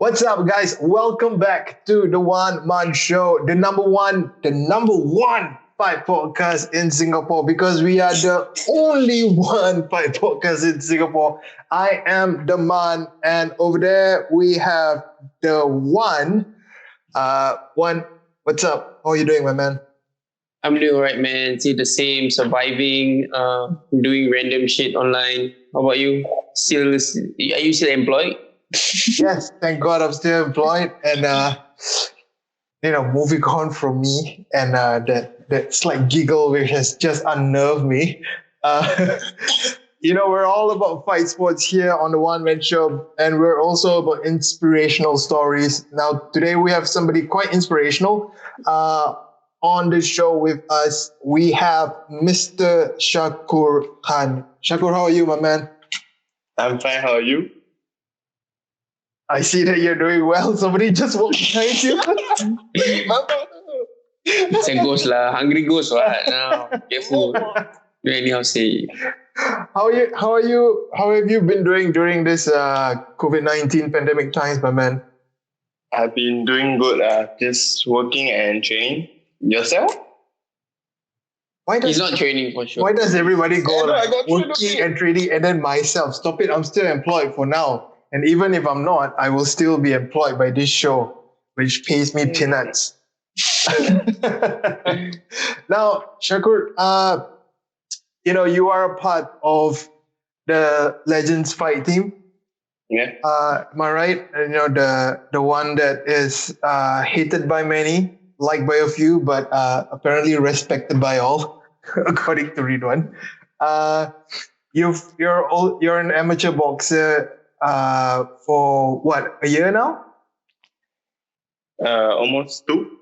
What's up, guys? Welcome back to the One Man Show, the number one fight podcast in Singapore because we are the only one fight podcast in Singapore. I am the man, and over there we have the one. One. What's up? How are you doing, my man? I'm doing alright, man. See the same, surviving, doing random shit online. How about you? Are you still employed? Yes, thank God I'm still employed, and moving on from me and that slight giggle which has just unnerved me. Uh, we're all about fight sports here on the One Man Show, and we're also about inspirational stories. Now, today we have somebody quite inspirational. On the show with us, we have Mr. Shakur Khan. Shakur, how are you, my man? I'm fine. How are you? I see that you're doing well. Somebody just walked behind you. It's a ghost lah, hungry ghost. What? No, careful. Don't anyhow say. How are you? How have you been doing during this COVID-19 pandemic times, my man? I've been doing good. Just working and training. Yourself? He's not training for sure. Why does everybody go working and training and then myself? Stop it. I'm still employed for now. And even if I'm not, I will still be employed by this show, which pays me peanuts. Now, Shakur, you are a part of the Legends Fight team. Yeah. Am I right? The one that is hated by many, liked by a few, but apparently respected by all, according to Ridhwan. You're an amateur boxer for what, a year now? Almost two.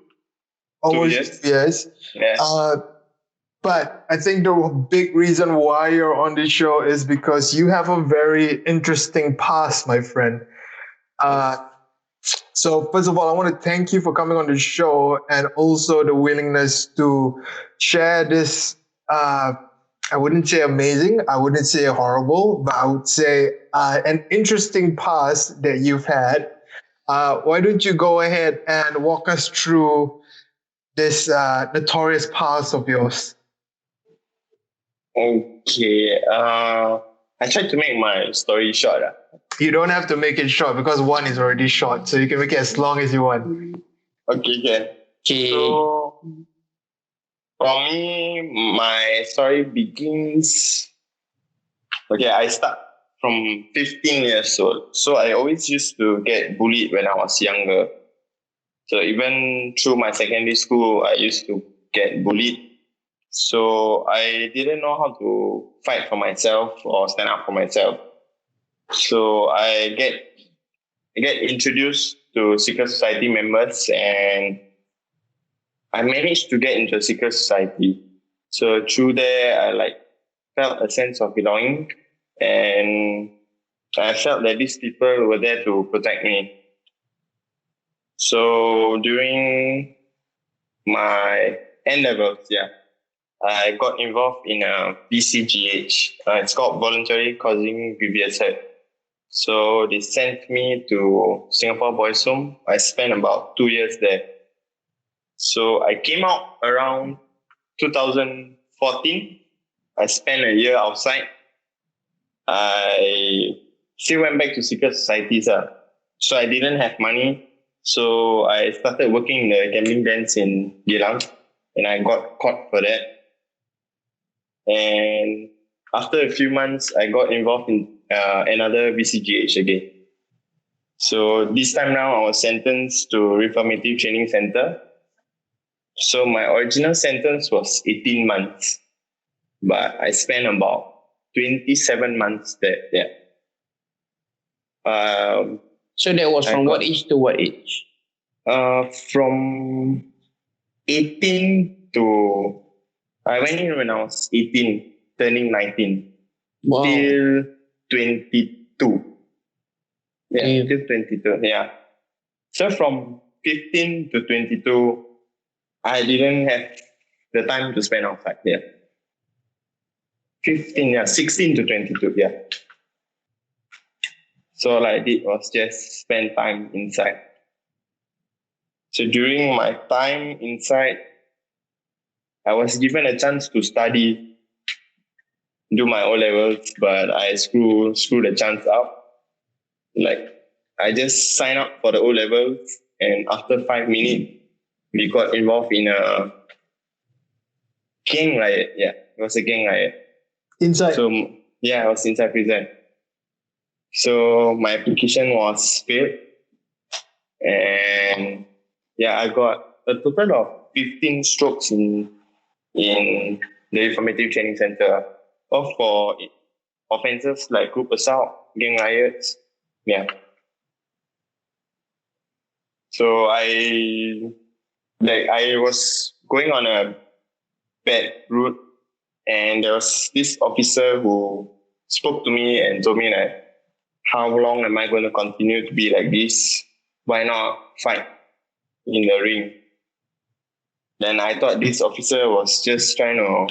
Almost 2 years. Yes. But I think the big reason why you're on this show is because you have a very interesting past, my friend. So first of all, I want to thank you for coming on the show and also the willingness to share this, I wouldn't say amazing, I wouldn't say horrible, but I would say an interesting past that you've had. Why don't you go ahead and walk us through this notorious past of yours? Okay. I tried to make my story short. You don't have to make it short because one is already short, so you can make it as long as you want. Okay, yeah. Okay. So, for me, my story begins. Okay, I start from 15 years old. So I always used to get bullied when I was younger. So even through my secondary school, I used to get bullied. So I didn't know how to fight for myself or stand up for myself. So I get introduced to secret society members, and I managed to get into a secret society. So through there, I felt a sense of belonging, and I felt that these people were there to protect me. So during my N-levels, I got involved in a VCGH. It's called Voluntary Causing Grievous Hurt. So they sent me to Singapore Boys Home. I spent about 2 years there. So I came out around 2014. I spent a year outside. I still went back to secret societies. So I didn't have money. So I started working in the gambling dens in Geylang, and I got caught for that. And after a few months, I got involved in another VCGH again. So this time now, I was sentenced to Reformative Training Center. So my original sentence was 18 months, but I spent about 27 months there. Yeah. So that was from what age to what age? From 18 to... I went in when I was 18, turning 19. Wow. Till 22. Yeah, till 22, yeah. So from 15 to 22, I didn't have the time to spend outside there. 16 to 22, yeah. So all I did was just spend time inside. So during my time inside, I was given a chance to study, do my O levels, but I screw the chance up. Like I just signed up for the O levels, and after 5 minutes, we got involved in a gang riot. Yeah, it was a gang riot. Inside. So yeah, I was inside prison. So my application was failed, and yeah, I got a total of 15 strokes in the informative training center, all for offences like group assault, gang riots. Yeah. So I was going on a bad route, and there was this officer who spoke to me and told me that how long am I going to continue to be like this? Why not fight in the ring? Then I thought this officer was just trying to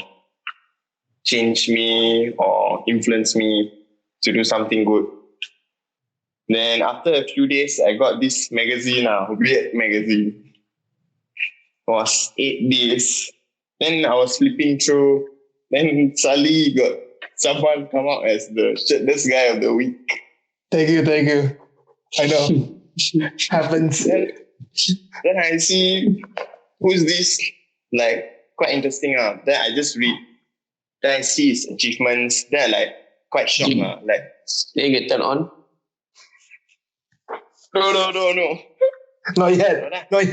change me or influence me to do something good. Then after a few days, I got this magazine, weird magazine. It was 8 days. Then I was flipping through. Then suddenly got someone come out as the shirtless guy of the week. Thank you. I know. Happens. Then I see who's this, like quite interesting. Then I just read. Then I see his achievements. Then I like quite shocked. Like Then you get turned on. no. Not yet. Like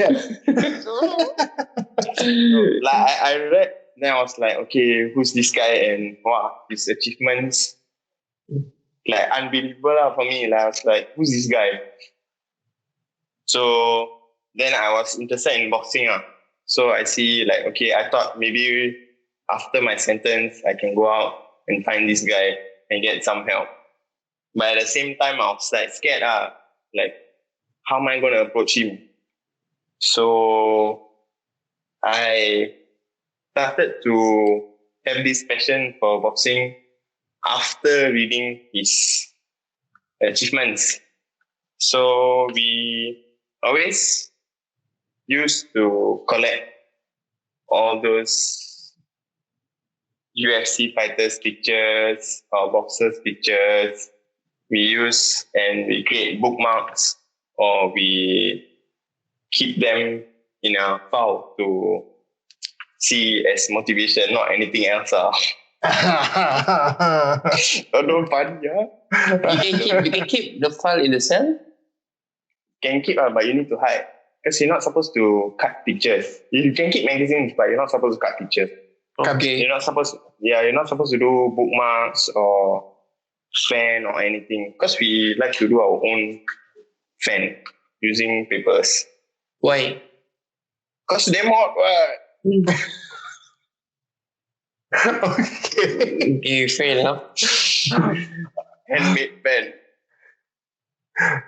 I read, then I was like, okay, who's this guy? And wow, his achievements, like unbelievable for me. Like I was like, who's this guy? So then I was interested in boxing. So I see like, okay, I thought maybe after my sentence, I can go out and find this guy and get some help. But at the same time, I was like scared. Like, how am I going to approach him? So I started to have this passion for boxing after reading his achievements. So we always used to collect all those UFC fighters' pictures or boxers' pictures. We use and we create bookmarks, or we keep them in a file to see as motivation, not anything else. Don't funny, You can keep the file in the cell. Can keep, but you need to hide, because you're not supposed to cut pictures. You can keep magazines, but you're not supposed to cut pictures. Okay. You're not supposed to do bookmarks or fan or anything, because we like to do our own fan using papers. Why? Because they're more Okay, fair enough. handmade pen.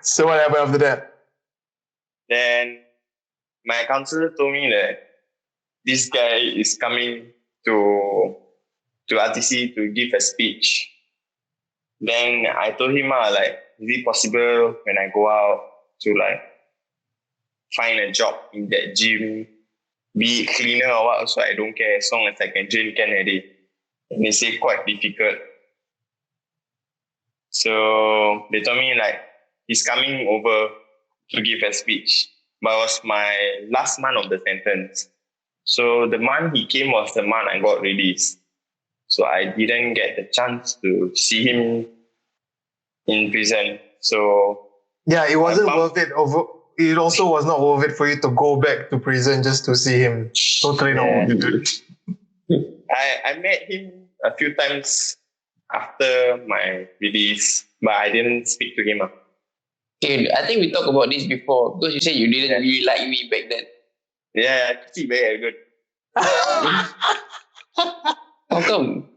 So what happened after that? Then my counselor told me that this guy is coming to RTC to give a speech. Then I told him, like, is it possible when I go out to like find a job in that gym, be it cleaner or what, so I don't care, as long as I can drink can already. And they say quite difficult. So they told me like he's coming over to give a speech. But it was my last month of the sentence. So the month he came was the month I got released. So I didn't get the chance to see him in prison. So yeah, it wasn't worth it. It also was not worth it for you to go back to prison just to see him. Totally not worth it. I met him a few times after my release, but I didn't speak to him. Okay, I think we talked about this before, because you said you didn't really like me back then. Yeah, he's very good. How come?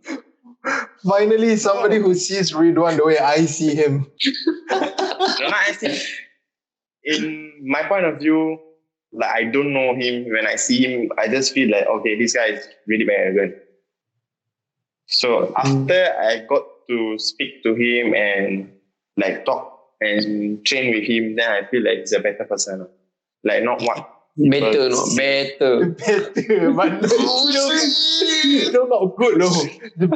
Finally, somebody who sees Ridhwan the way I see him. No, I think in my point of view, like I don't know him. When I see him, I just feel like, okay, this guy is really very good. So after I got to speak to him and like talk and train with him, then I feel like he's a better person. Like not what Better, not better. Better, but still not good, no. The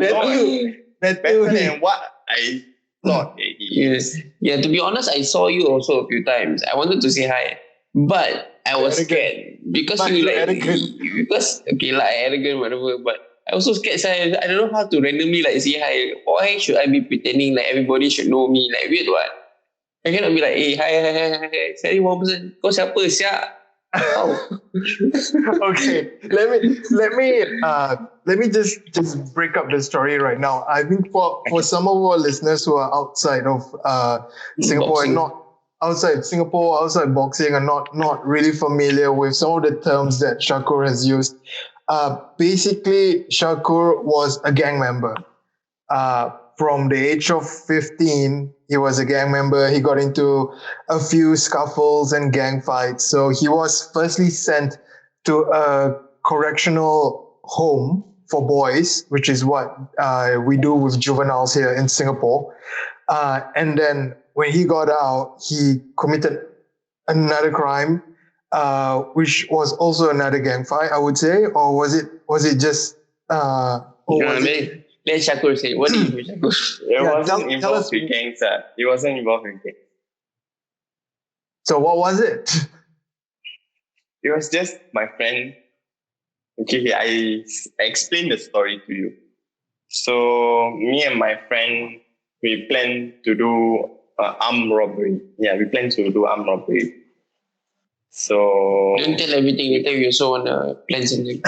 better than what I thought he is. Yeah, to be honest, I saw you also a few times. I wanted to say hi, but I was scared because But you you're like arrogant. because okay like arrogant whatever. But I also scared. So I don't know how to randomly like say hi. Why should I be pretending like everybody should know me? Like weird what? I cannot be like, hey, hi. Sorry, one person. Kau siapa siap? Oh. Okay, let me just break up the story right now. I think for some of our listeners who are outside of Singapore and Boxing. not outside Singapore, outside boxing, and not really familiar with some of the terms that Shakur has used. Basically, Shakur was a gang member. From the age of 15, he was a gang member. He got into a few scuffles and gang fights. So he was firstly sent to a correctional home for boys, which is what we do with juveniles here in Singapore. And then when he got out, he committed another crime, which was also another gang fight, I would say, or was it just? Let Shakur say. What do you do, Shakur? It Yeah, wasn't tell us. involved with gangs. It wasn't involved with gangs. So what was it? It was just my friend. Okay, I explained the story to you. So me and my friend, we planned to do armed robbery. Yeah, we planned to do armed robbery. So Don't tell everything. Later we also want to plan something.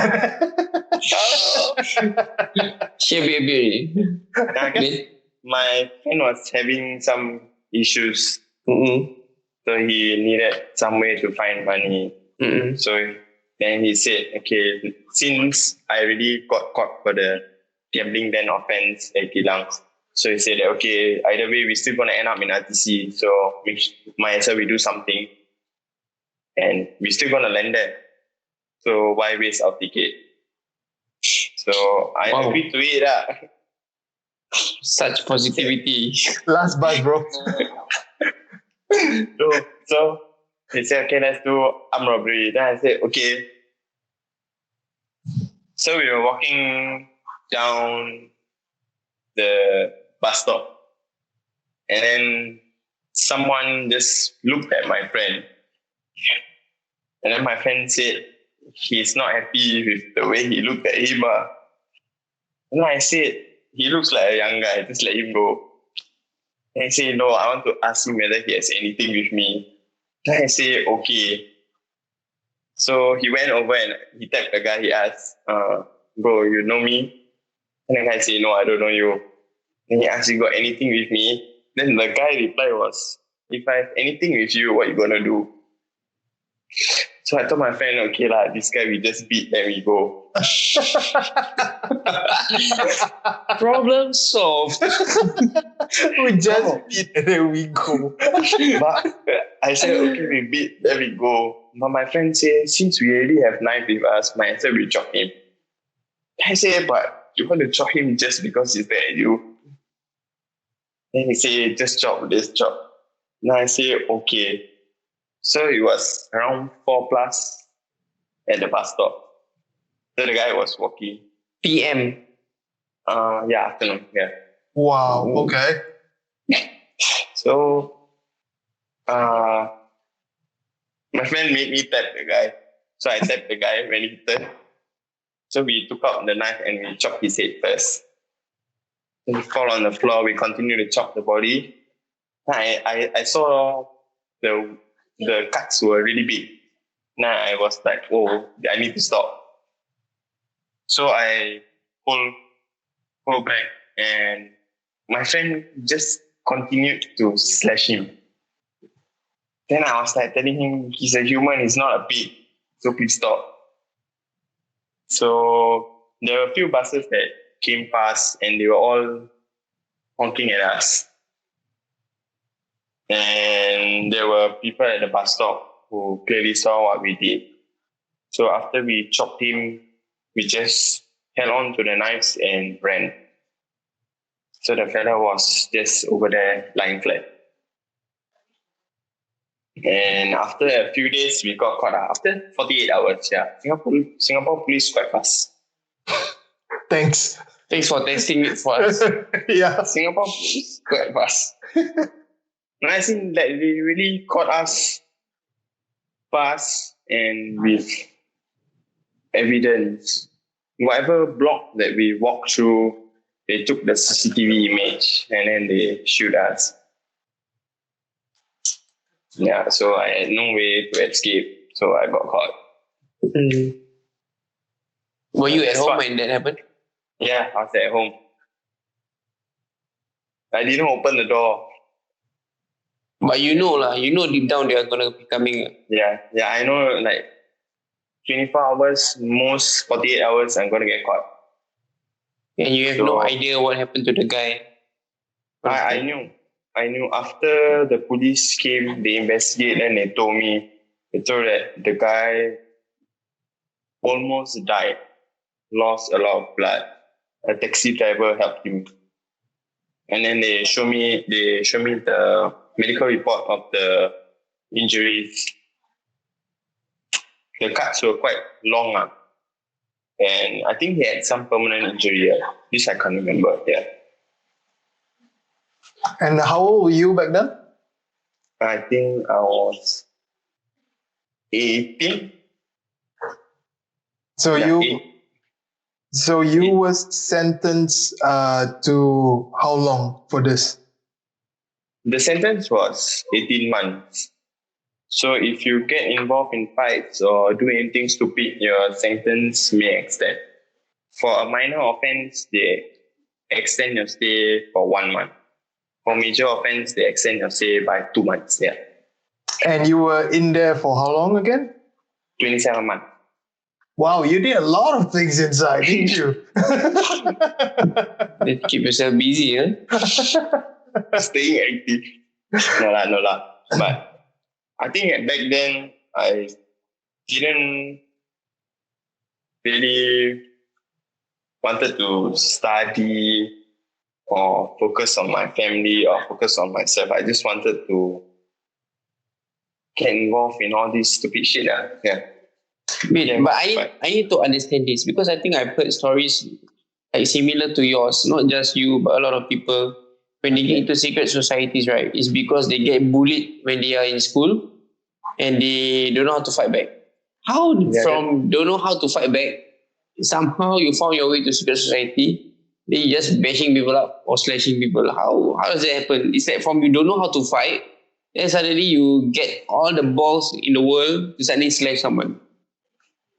Share baby. I guess my friend was having some issues. Mm-mm. So he needed some way to find money. Mm-mm. So then he said, okay, since I already got caught for the gambling then offense at Gilang, so he said, okay, either way, we're still going to end up in RTC. So we might as well we do something. And we're still going to land there. So why waste our ticket? So I agreed to it. Such positivity. Last bus, bro. So he said, okay, let's do armed robbery. Then I said, okay. So we were walking down the bus stop. And then someone just looked at my friend. And then my friend said, he's not happy with the way he looked at him. And I said, he looks like a young guy, just let him go. And he said, no, I want to ask him whether he has anything with me. Then I said, okay. So he went over and he tapped the guy. He asked, bro, you know me? And the guy said, no, I don't know you. And he asked, you got anything with me? Then the guy reply was, if I have anything with you, what you gonna do? So I told my friend, okay lah, this guy we just beat, then we go. Problem solved. We just beat and then we go. But I said, okay, we beat, then we go. But my friend said, since we already have knife with us, might as well we chop him. I said, but you want to chop him just because he's there at you? Then he said, just chop, let's chop. Now I said, okay. So it was around 4 plus at the bus stop. So the guy was walking. PM. Yeah, afternoon, yeah. Wow, okay. So my friend made me tap the guy. So I tapped the guy when he turned. So we took out the knife and we chopped his head first. Then he fell on the floor. We continued to chop the body. I saw the cuts were really big. Now I was like, oh, I need to stop. So I pull back and my friend just continued to slash him. Then I was like telling him, he's a human, he's not a pig. So please stop. So there were a few buses that came past and they were all honking at us. And there were people at the bus stop who clearly saw what we did. So after we chopped him, we just held on to the knives and ran. So the fella was just over there lying flat. And after a few days, we got caught. After 48 hours, yeah. Singapore police quite fast. Thanks. Thanks for testing it for us. Yeah. Singapore police quite fast. And I think that they really caught us fast and with evidence. Whatever block that we walked through, they took the CCTV image and then they shoot us. Yeah, so I had no way to escape, so I got caught. Were you at That's home what- when that happened? Yeah, I was at home. I didn't open the door. But you know deep down they are gonna be coming. Yeah, I know like 24 hours, most 48 hours, I'm gonna get caught. And you have So- no idea what happened to the guy. I knew after the police came, they investigated and they told that the guy almost died, lost a lot of blood. A taxi driver helped him. And then they show me the medical report of the injuries. The cuts were quite long. And I think he had some permanent injury. This I can't remember. Yeah. And how old were you back then? I think I was 18. So Yeah, you 18. so you was sentenced to how long for this? The sentence was 18 months. So if you get involved in fights or do anything stupid, your sentence may extend. For a minor offense, they extend your stay for 1 month. For major offense, they extend your stay by 2 months. Yeah, And you were in there for how long again? 27 months. Wow, you did a lot of things inside, didn't you? Then keep yourself busy, huh? Staying active. No lah. But I think back then, I didn't really wanted to study or focus on my family or focus on myself. I just wanted to get involved in all this stupid shit. Yeah. Wait, Yeah, but but- I need to understand this because I think I've heard stories like similar to yours, not just you, but a lot of people. When they get into secret societies, right, it's because they get bullied when they are in school and they don't know how to fight back. How from don't know how to fight back, somehow you found your way to secret society, then you just bashing people up or slashing people. How does that happen? It's like from you don't know how to fight, then suddenly you get all the balls in the world to suddenly slash someone.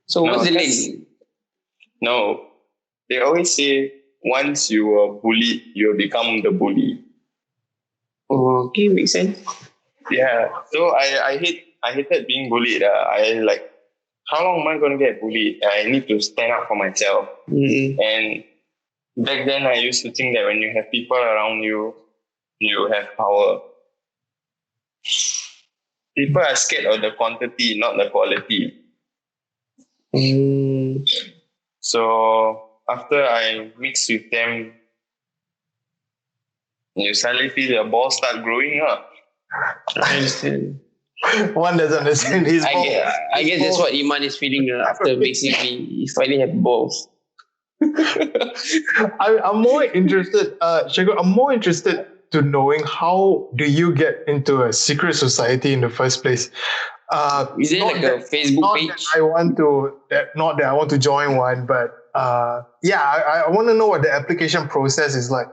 So No, what's the that's- link? No, they always say once you are bullied, you become the bully. Oh, okay, makes sense. Yeah. So I hated being bullied. I like, how long am I gonna get bullied? I need to stand up for myself. Mm-mm. And back then, I used to think that when you have people around you, you have power. People are scared of the quantity, not the quality. Mm. So after I mix with them, you suddenly feel your balls start growing up. I understand. One doesn't understand his I guess that's what Iman is feeling after mixing me. He finally had balls. I'm more interested, Shakur, I'm more interested to knowing how do you get into a secret society in the first place? Is there Not like that- a Facebook not page? not that I want to join one, but I want to know what the application process is like.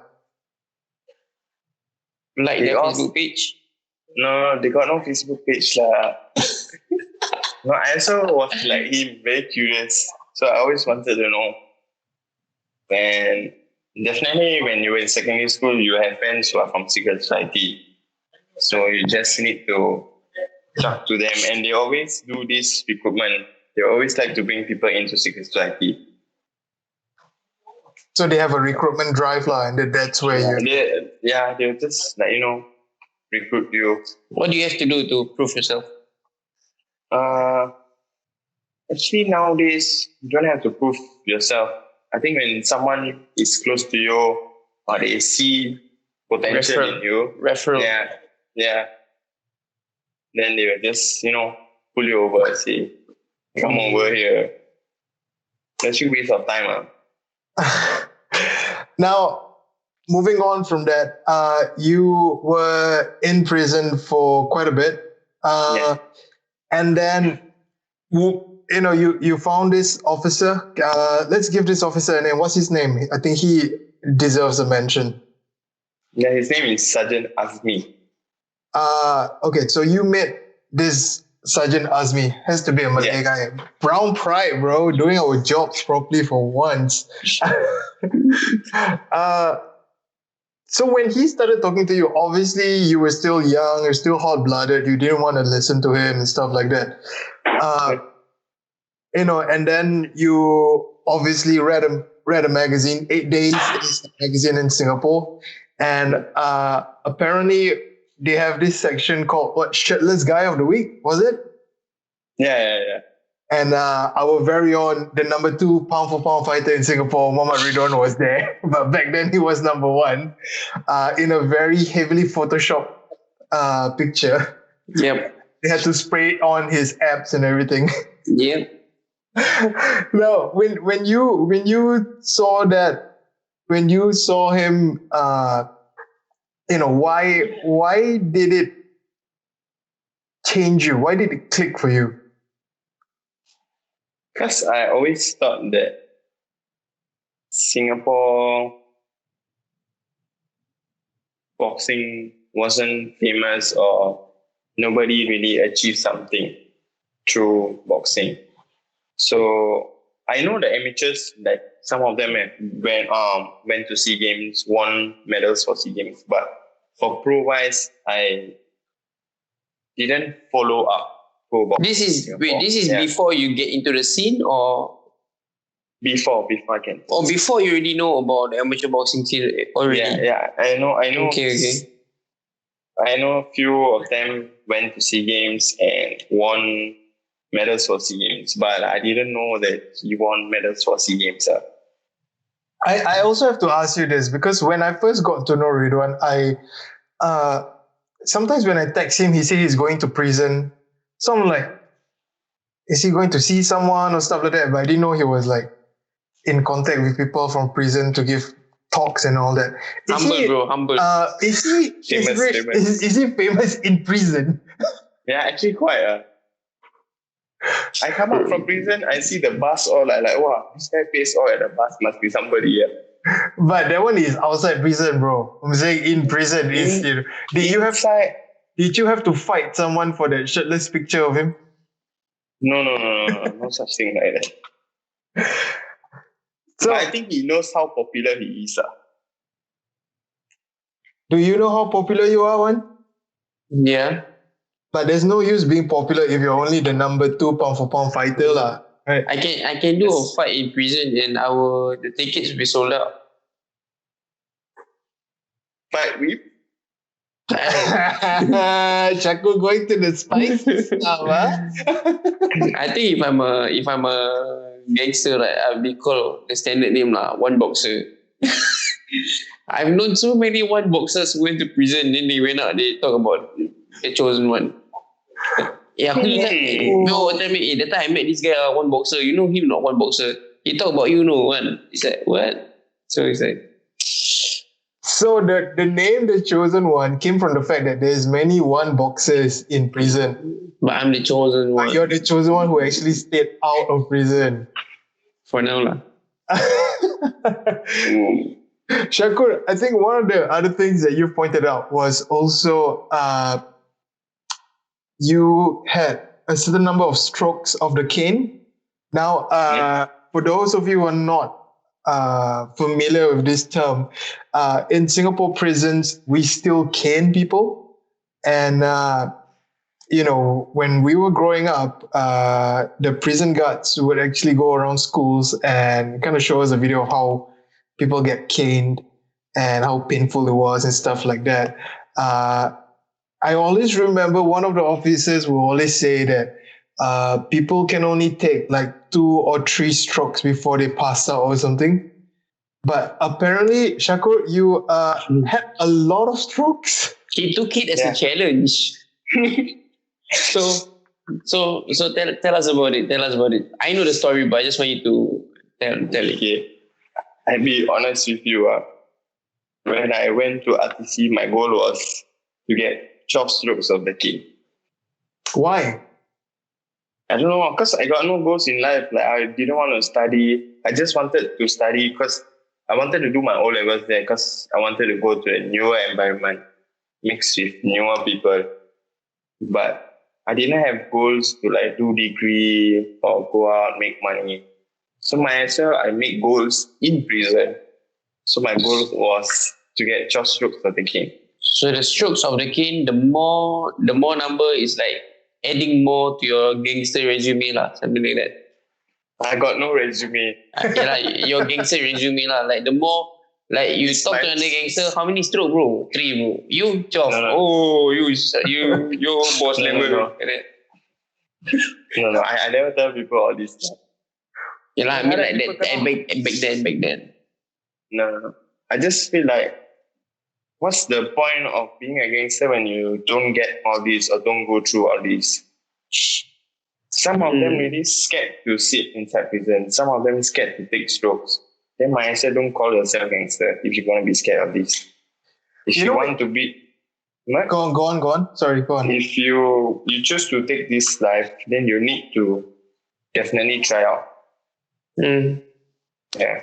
Like their Because- Facebook page? No, they got no Facebook page lah. No, I also was like him, very curious. So I always wanted to know. And definitely when you were in secondary school, you have friends who are from secret society. So you just need to talk to them. And they always do this recruitment. They always like to bring people into secret society. So they have a recruitment drive lah, and that's where you. They'll just like, recruit you. What do you have to do to prove yourself? Actually, nowadays, you don't have to prove yourself. I think when someone is close to you or they see potential Referral. in you, Referral. yeah, then they will just, pull you over and say, come over here. That's a waste of time. Now, moving on from that, you were in prison for quite a bit. And then, you found this officer. Let's give this officer a name. What's his name? I think he deserves a mention. Yeah, his name is Sergeant Azmi. Okay, so you met this Sergeant Azmi. Has to be a Malay guy. Brown pride, bro. Doing our jobs properly for once. So when he started talking to you, obviously you were still young, you're still hot-blooded, you didn't want to listen to him and stuff like that. And then you obviously read a magazine, 8 Days is a magazine in Singapore. And apparently they have this section called, Shirtless Guy of the Week, was it? Yeah. And our very own, the number 2 pound for pound fighter in Singapore, Muhammad Ridhwan, was there. But back then he was number 1 in a very heavily photoshopped picture. Yep. They had to spray on his abs and everything. Yep. Now, when you saw that, when you saw him, why did it change you? Why did it click for you? Because I always thought that Singapore boxing wasn't famous or nobody really achieved something through boxing. So I know the amateurs, like some of them went to SEA Games, won medals for SEA Games, but for pro-wise, I didn't follow up pro boxing. This is before you get into the scene, or before I can. Or before you already know about the amateur boxing scene already? Yeah. I know. Okay. I know a few of them went to SEA Games and won medals for SEA Games, but I didn't know that he won medals for SEA Games. I also have to ask you this, because when I first got to know Ridhwan, sometimes when I text him, he says he's going to prison. So I'm like, is he going to see someone or stuff like that? But I didn't know he was like in contact with people from prison to give talks and all that. Humble. Is he famous in prison? Yeah, actually quite. I come out from prison, I see the bus all like wow, this guy pays all at the bus, must be somebody here. But that one is outside prison, bro. I'm saying in prison is Did you have to fight someone for that shirtless picture of him? No such thing like that. So but I think he knows how popular he is. Do you know how popular you are, Wan? Yeah. But there's no use being popular if you're only the number 2 pound for pound fighter, lah. Right? I can do a fight in prison and the tickets will be sold out. Fight with? Shakur going to the spice stuff, I think if I'm a gangster, right, I'll be called the standard name lah, one boxer. I've known so many one boxers who went to prison, then they went out, they talk about the chosen one. Yeah, tell me, that time I met this guy, one boxer. You know him, not one boxer. He talk about you, no one. It's like, what? So it's like. So the name The Chosen One came from the fact that there's many one boxers in prison. But I'm the chosen one. But you're the chosen one who actually stayed out of prison. For now, lah. Shakur, I think one of the other things that you pointed out was also you had a certain number of strokes of the cane. Now, for those of you who are not familiar with this term, in Singapore prisons, we still cane people. And, when we were growing up, the prison guards would actually go around schools and kind of show us a video of how people get caned and how painful it was and stuff like that. I always remember one of the officers will always say that people can only take like 2 or 3 strokes before they pass out or something. But apparently, Shakur, you had a lot of strokes. He took it as a challenge. So tell us about it. Tell us about it. I know the story, but I just want you to tell it. Okay. I'll be honest with you. When I went to RTC, my goal was to get 12 strokes of the cane. Why? I don't know, because I got no goals in life. Like, I didn't want to study. I just wanted to study because I wanted to do my O-levels there because I wanted to go to a newer environment, mixed with newer people. But I didn't have goals to like do degree or go out, make money. So myself, I make goals in prison. So my goal was to get 12 strokes of the cane. So the strokes of the cane, the more number is like adding more to your gangster resume lah, something like that. I got no resume. Yeah, your gangster resume lah. Like the more, like you It's talk like- to another gangster, how many stroke, bro? 3, bro. You 12. No. Oh, you boss No, level. no. Like that. No, I never tell people all this stuff. Yeah lah, I mean like that back then. No. I just feel like, what's the point of being a gangster when you don't get all this or don't go through all this? Some of them really scared to sit inside prison. Some of them scared to take strokes. Then might as well don't call yourself gangster if you're going to be scared of this. If you want to be... What? Go on. Sorry, go on. If you choose to take this life, then you need to definitely try out. Yeah.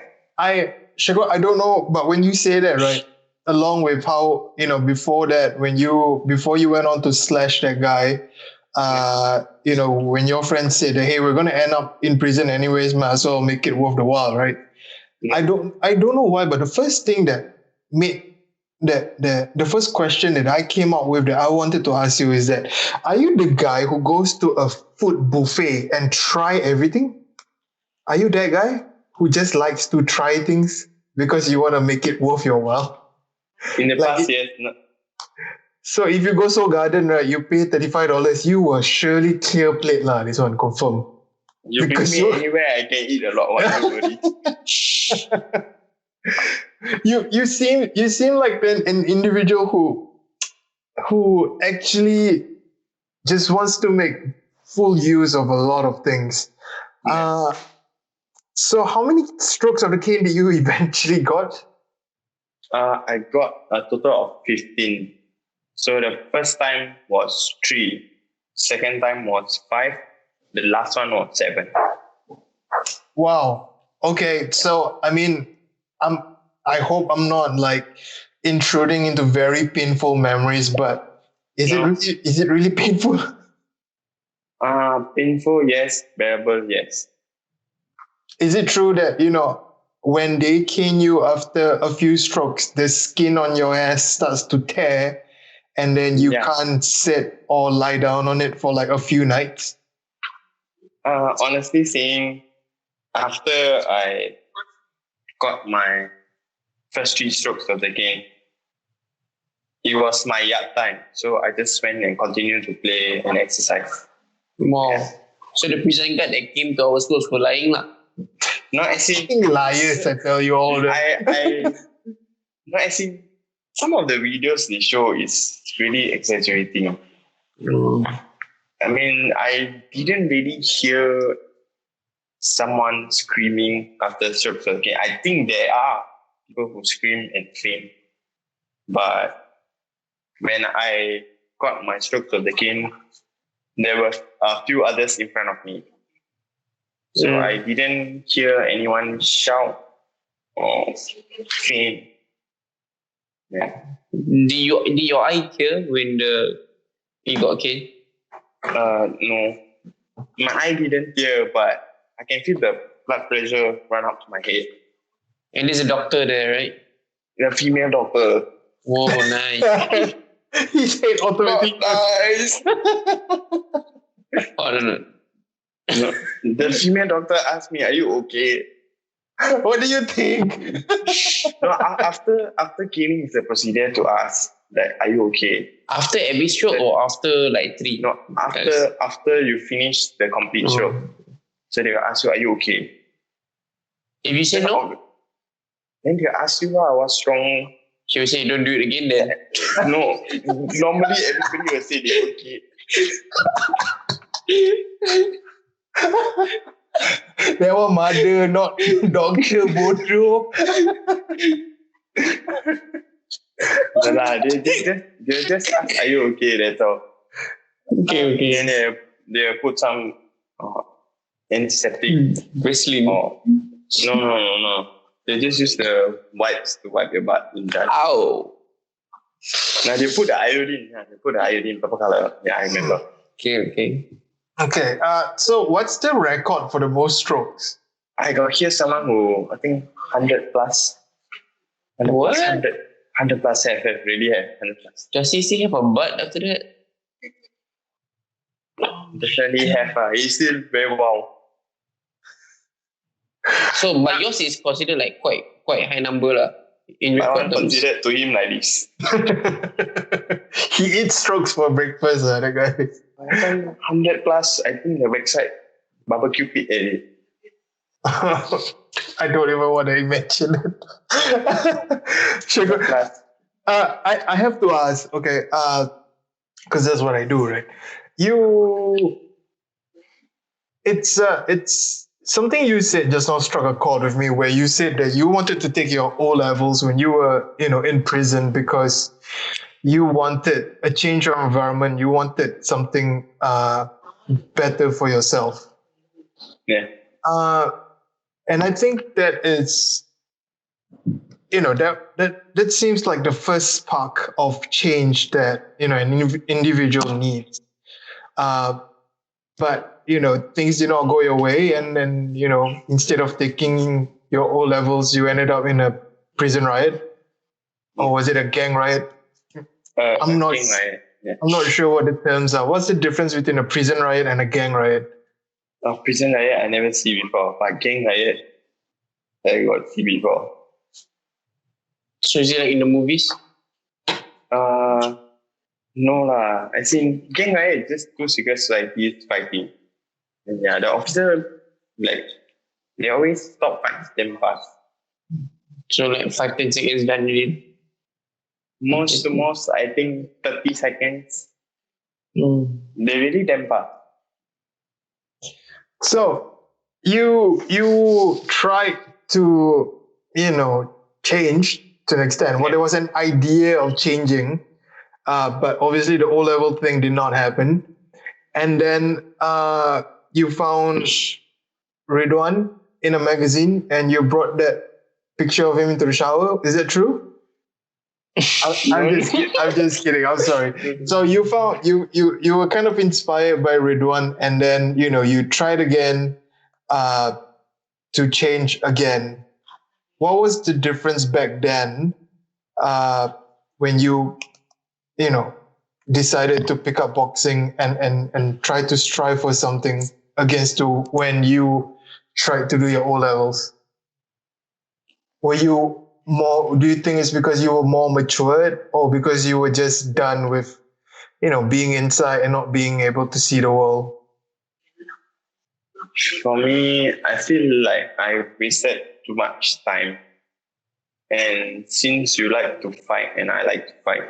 Shakur, I don't know, but when you say that, right, along with how, before that, before you went on to slash that guy, when your friends said, hey, we're going to end up in prison anyways, might as well make it worth the while, right? Yeah. I don't know why, but the first thing that made the first question that I came up with that I wanted to ask you is that, are you the guy who goes to a food buffet and try everything? Are you that guy who just likes to try things because you want to make it worth your while? In the past, yes. No. So if you go Seoul Garden, right, you pay $35, you will surely clear plate lah. This one confirm. You bring me anywhere, I can eat a lot. What you seem like an individual who actually just wants to make full use of a lot of things. Yeah. So how many strokes of the cane did you eventually got? I got a total of 15. So the first time was 3. Second time was 5. The last one was 7. Wow. Okay. So, I mean, I hope I'm not like intruding into very painful memories, but is it really painful? Painful, yes. Bearable, yes. Is it true that, when they cane you after a few strokes, the skin on your ass starts to tear and then you can't sit or lie down on it for like a few nights? Honestly saying, after I got my first 3 strokes of the game, it was my yard time. So I just went and continued to play and exercise. Wow. Yeah. So the prison guard that came to our school was lying lah. No, I see. Liars, I tell you all that. I see. Some of the videos they show is really exaggerating. I mean, I didn't really hear someone screaming after strokes of the cane. I think there are people who scream and faint. But when I got my strokes of the cane, there were a few others in front of me. So I didn't hear anyone shout or faint. Yeah. Did your eye tear when you got cane? No. My eye didn't tear, but I can feel the blood pressure run up to my head. And there's a doctor there, right? The female doctor. Whoa, nice. He said automatic. Nice. Oh, no. No. The female doctor asked me, "Are you okay?" What do you think? No, after caning is the procedure to ask, like, "Are you okay?" After every stroke or after like 3? No, after you finish the complete stroke. So they will ask you, "Are you okay?" If you say no? Then they ask you, what's wrong? She will say, don't do it again then. No, normally everybody will say they're okay. That was mother, not doctor, bodoh. No lah, they just ask, are you okay? That's all. Okay. And they put some antiseptic. Vaseline. Oh, no. They just use the wipes to wipe your butt in that. Ow. Now they put the iodine. Purple color. Yeah, I remember. Okay. Okay, so what's the record for the most strokes? I got here someone who, I think 100 plus. 100 What? plus, 100 plus have really have 100 plus. Does he still have a butt after that? Definitely have. He's still very wow. So, but yours is considered like quite high number lah. In I record want terms. considered to him like this. He eats strokes for breakfast, that guy. 100 plus, I think the website barbecue pit area. I don't even want to imagine it. Shakur, I have to ask, okay, because that's what I do, right? It's something you said just now struck a chord with me, where you said that you wanted to take your O levels when you were, in prison because you wanted a change of environment. You wanted something better for yourself. Yeah. And I think that is, that seems like the first spark of change that, an individual needs. But, things did not go your way. And then, instead of taking your O levels, you ended up in a prison riot. Or was it a gang riot? I'm not sure what the terms are. What's the difference between a prison riot and a gang riot? Prison riot, I never see before. But gang riot, I got see before. So is it like in the movies? No lah. I think gang riot is just two secret societies fighting. And yeah, the officer, they always stop fights damn fast. So like 5-10 seconds done already. Most to most, I think 30 seconds. Mm. They really damn fast. So you tried to, change to an extent. Well, there was an idea of changing, but obviously the O-level thing did not happen. And then you found Ridhwan in a magazine and you brought that picture of him into the shower. Is that true? I'm just kidding. I'm sorry. So you found you were kind of inspired by Ridhwan, and then you tried again to change again. What was the difference back then when you decided to pick up boxing and try to strive for something against to when you tried to do your O levels? Were you more? Do you think it's because you were more matured, or because you were just done with, being inside and not being able to see the world? For me, I feel like I wasted too much time. And since you like to fight and I like to fight,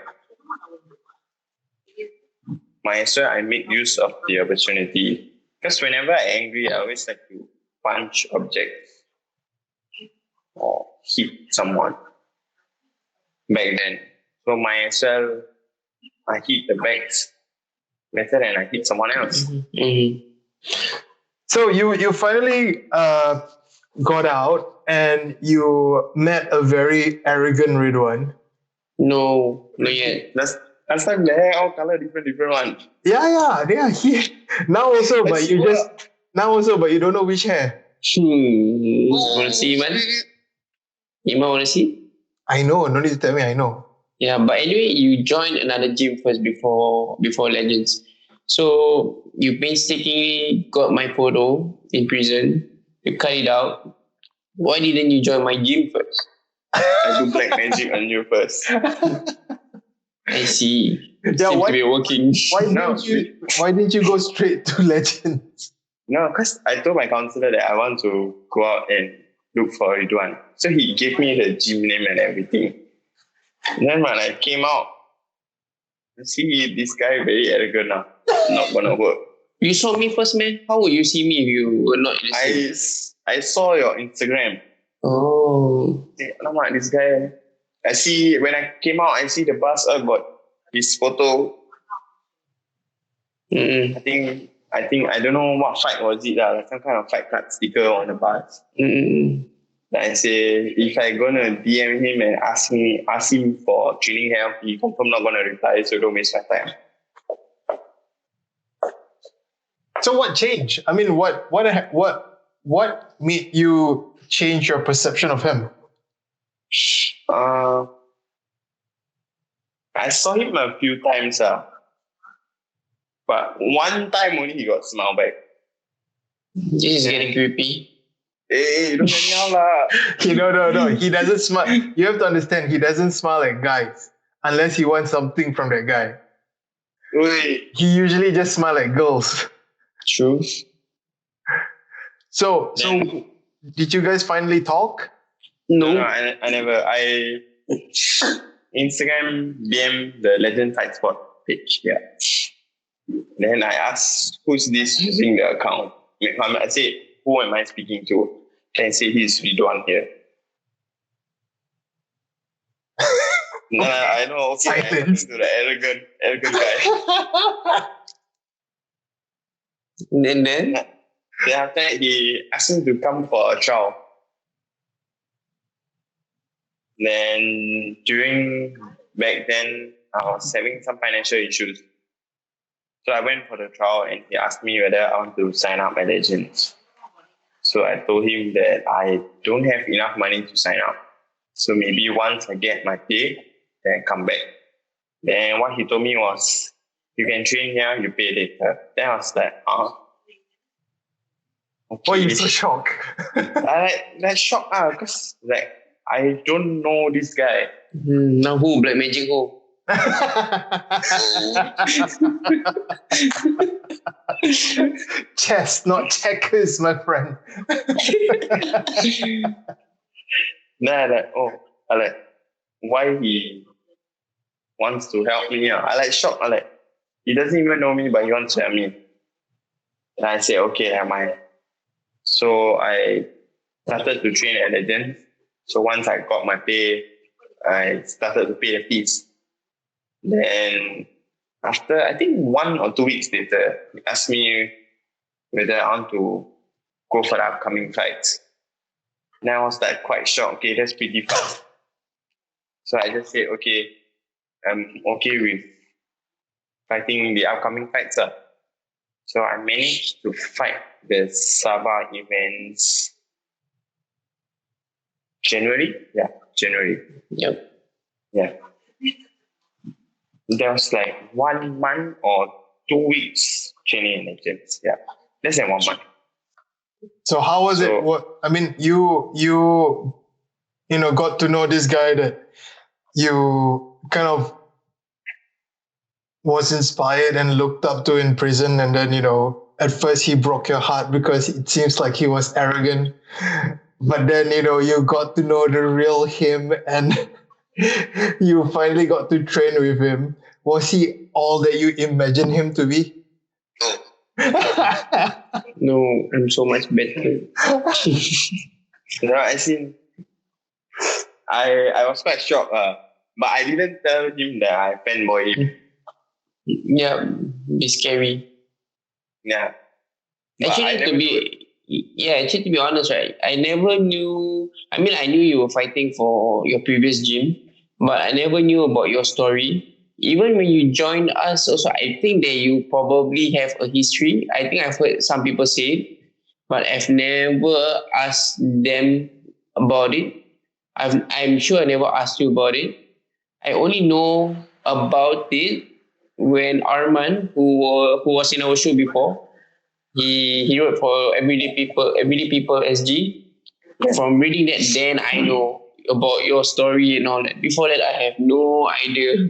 might as well I make use of the opportunity. Because whenever I'm angry, I always like to punch objects or hit someone back then. So might as well I hit the bags better than I hit someone else. Mm-hmm. So you finally got out and you met a very arrogant Ridhwan. No, not yet. Last time the hair all color different one. Yeah, they are here now also, but you don't know which hair. Wanna see Iman? Iman wanna see? I know, no need to tell me, I know. Yeah, but anyway, you joined another gym first before Legends. So you painstakingly got my photo in prison. You cut it out. Why didn't you join my gym first? I do black magic on you first. I see. Yeah, Seems to be working. Why didn't you go straight to Legends? No, because I told my counselor that I want to go out and look for Ridhwan. So he gave me the gym name and everything. Then when I came out, I see this guy very arrogant now. Not gonna work. You saw me first, man. How would you see me if you were not listening? I saw your Instagram. Oh. Alamak, this guy. I see when I came out, I see the bus got his photo. Mm-mm. I don't know what fight was it, like some kind of fight card sticker on the bus. Mm-mm. I say if I gonna DM him and ask him for training help, he confirm not gonna reply, so don't waste my time. So what changed? I mean, what made you change your perception of him? I saw him a few times, but one time only he got smile back. This is getting creepy. Hey, don't anyhow lah. No. He doesn't smile. You have to understand, he doesn't smile at guys unless he wants something from that guy. Wait. He usually just smile at girls. True. So did you guys finally talk? No. I never. I Instagram DM the Legend Fight Sport page. Yeah. Then I asked, who's this using the account? I said, who am I speaking to? Then I say, he's Ridhwan here. No, I know. Okay, I'm talking to the arrogant guy. Then Then after that, he asked him to come for a trial. Then back then, I was having some financial issues. So I went for the trial and he asked me whether I want to sign up at Legends. So I told him that I don't have enough money to sign up. So maybe once I get my pay, then come back. Then what he told me was, you can train here, you pay later. Then I was like, okay. Why are you so shocked? I like shocked because like I don't know this guy. now who? Black Magic who? Chess, not checkers, my friend. Then I like why he wants to help me. I like shocked. I like he doesn't even know me, but he wants to help me. And I said, okay, am I? So I started to train at Legend. So once I got my pay, I started to pay the fees. Then after, I think 1 or 2 weeks later, he asked me whether I want to go for the upcoming fights. And I was like quite shocked. Okay, that's pretty fast. So I just said, okay, I'm okay with fighting the upcoming fights. So I managed to fight the Sabah events January. Yeah, January. Yep. Yeah. There was like 1 month or 2 weeks training in Legends. Yeah, less than 1 month. So how was it? I mean, you got to know this guy that you kind of was inspired and looked up to in prison, and then at first he broke your heart because it seems like he was arrogant, but then you got to know the real him, and you finally got to train with him. Was he all that you imagined him to be? No, I'm so much better. I seen. I was quite shocked, but I didn't tell him that I fanboy him. Yeah, be scary. Yeah. Actually, to be honest, right? I never knew. I mean, I knew you were fighting for your previous gym, but I never knew about your story. Even when you joined us, also, I think that you probably have a history. I think I've heard some people say it, but I've never asked them about it. I'm sure I never asked you about it. I only know about it when Arman, who was in our show before, he wrote for Everyday People SG. From reading that, then I know about your story and all that. Before that, I have no idea.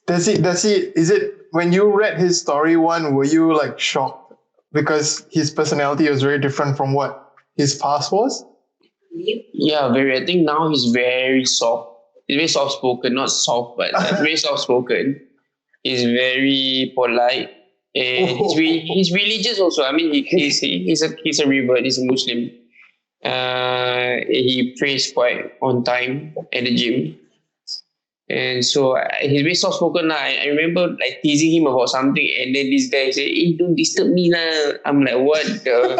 Is it when you read his story were you like shocked because his personality was very different from what his past was? Yeah, very. I think now he's very soft. He's very soft spoken, not soft, but very soft spoken. He's very polite, and he's religious also. I mean, he's a revert. He's a Muslim. He prays quite on time at the gym. And so he's very soft spoken. I remember like teasing him about something, and then this guy said, "Hey, don't disturb me lah." I'm like, what the?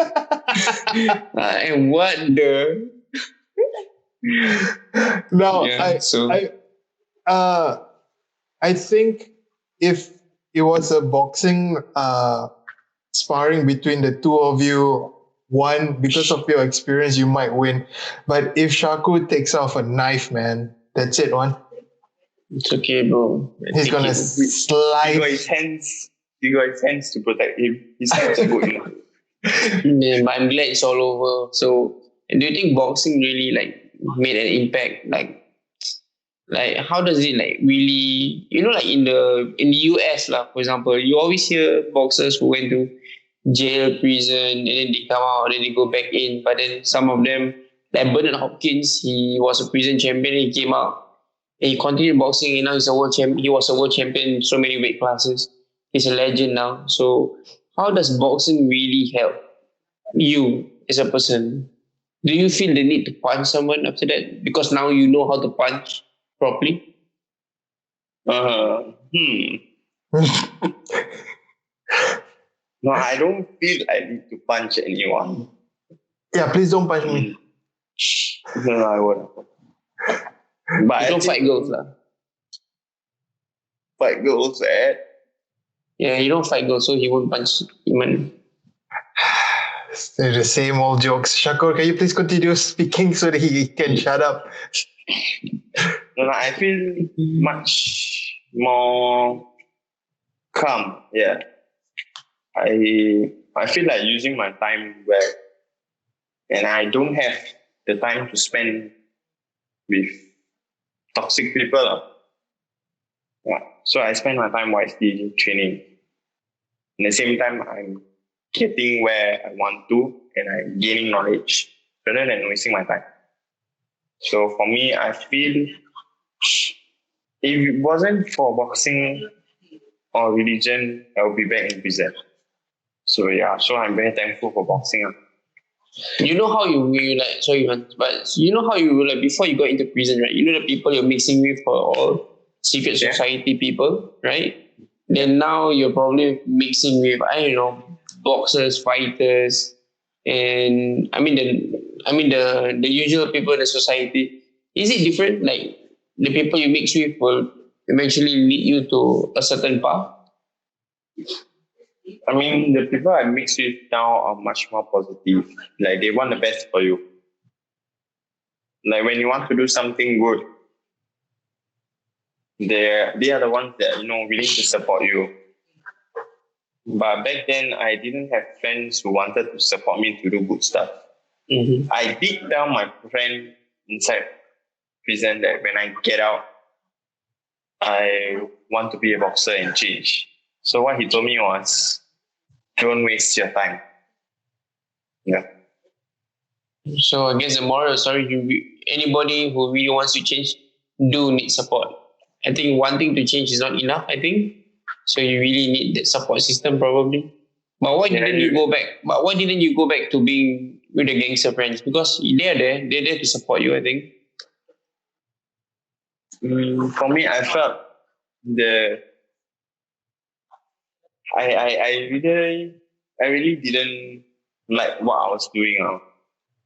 And what the? Now, Yeah, so I think if it was a boxing sparring between the two of you, one, because of your experience, you might win. But if Shakur takes off a knife, man, that's it, one. it's okay, bro. He's gonna He slice. got his hands. He got his hands to protect him. His hands are good enough. Yeah, but I'm glad it's all over. So, do you think boxing really like made an impact? Like how does it like really? Like in the US lah, for example, you always hear boxers who went to jail, prison, and then they come out, and then they go back in. But then some of them, like Bernard Hopkins, he was a prison champion. He came out and he continued boxing, and now he's a world champion. He was a world champion in so many weight classes. He's a legend now. So, how does boxing really help you as a person? Do you feel the need to punch someone after that because now you know how to punch properly? No, I don't feel I need to punch anyone. Yeah, please don't punch me. No, I won't. But You don't fight girls lah. fight girls at. Yeah, you don't fight girls, so he won't punch Iman. They're the same old jokes. Shakur, can you please continue speaking so that he can shut up? No, I feel much more calm. Yeah, I feel like using my time well, and I don't have the time to spend with toxic people. Yeah. So I spend my time wisely training. At the same time, I'm getting where I want to, and I'm gaining knowledge rather than wasting my time. So for me, I feel if it wasn't for boxing or religion, I would be back in prison. So yeah, so I'm very thankful for boxing. You know how you like, sorry man, but you know how you like before you got into prison, right? You know the people you're mixing with are all secret society people, right? Then now you're probably mixing with, I don't know, boxers, fighters, and the usual people in the society. Is it different? Like the people you mix with will eventually lead you to a certain path? I mean, the people I mix with now are much more positive. Like they want the best for you. Like when you want to do something good, they are the ones that willing to support you. But back then, I didn't have friends who wanted to support me to do good stuff. Mm-hmm. I did tell my friend inside prison that when I get out, I want to be a boxer and change. So what he told me was, don't waste your time. Yeah. So I guess the moral of the story, anybody who really wants to change do need support. I think wanting to change is not enough, I think. So you really need that support system probably. But why didn't you go back? But why didn't you go back to being with the gangster friends? Because they're there to support you, I think. For me, I felt I really didn't like what I was doing. I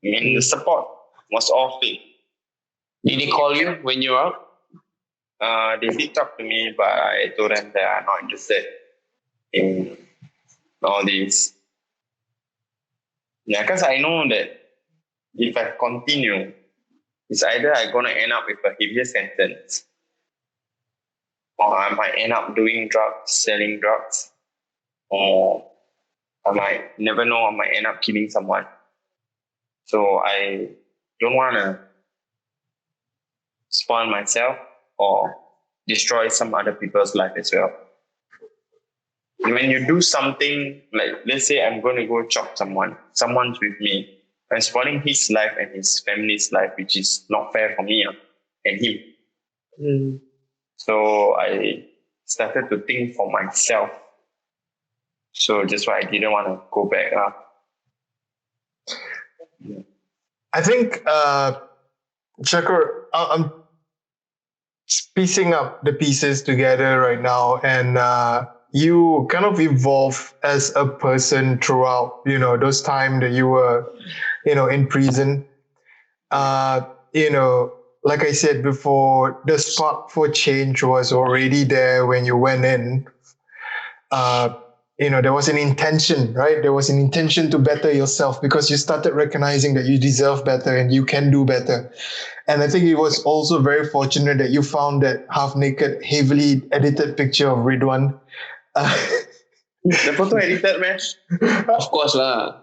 mean, the support was all fake. Did they call you when you're out? They did talk to me, but I told them that I'm not interested in all this. Yeah, because I know that if I continue, it's either I'm gonna end up with a heavier sentence, or I might end up doing drugs, selling drugs, or I might never know, I might end up killing someone. So I don't want to spoil myself or destroy some other people's life as well. When you do something, like let's say I'm going to go chop someone's with me, I'm spoiling his life and his family's life, which is not fair for me and him. Mm. So I started to think for myself. So just why I didn't want to go back. I think, Shakur, I'm piecing up the pieces together right now, and you kind of evolve as a person throughout, those time that you were, in prison. Uh, you know, like I said before, the spark for change was already there when you went in. Uh, there was an intention, right? There was an intention to better yourself because you started recognizing that you deserve better and you can do better. And I think it was also very fortunate that you found that half naked, heavily edited picture of Ridhwan. The photo edited, man. Of course lah.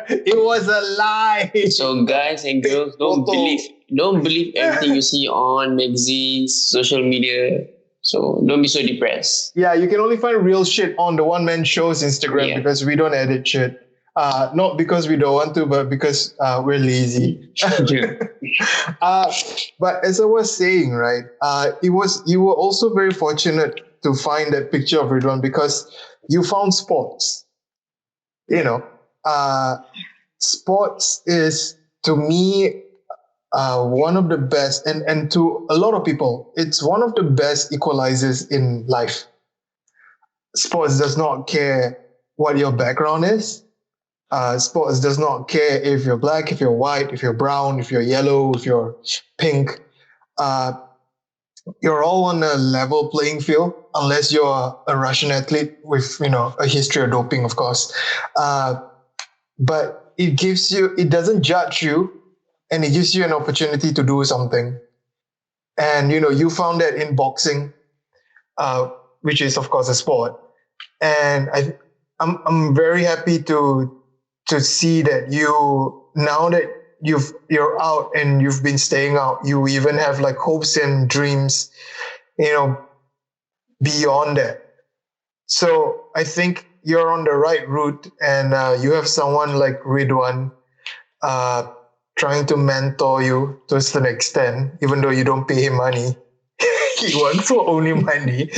It was a lie. So guys and girls, don't believe everything you see on magazines, social media. So don't be so depressed. Yeah, you can only find real shit on the One Man Show's Instagram Yeah. because we don't edit shit. Not because we don't want to, but because we're lazy. But as I was saying, right, you were also very fortunate to find that picture of Ridwan because you found sports. Sports is to me one of the best, and to a lot of people, it's one of the best equalizers in life. Sports does not care what your background is. Sports does not care if you're black, if you're white, if you're brown, if you're yellow, if you're pink. Uh, you're all on a level playing field, unless you're a Russian athlete with a history of doping, of course. But it doesn't judge you, and it gives you an opportunity to do something. And you found that in boxing, which is of course a sport. And I'm very happy to see that now that you're out and you've been staying out, you even have like hopes and dreams, beyond that. So I think you're on the right route, and you have someone like Ridwan trying to mentor you to an extent, even though you don't pay him money. He wants for only money.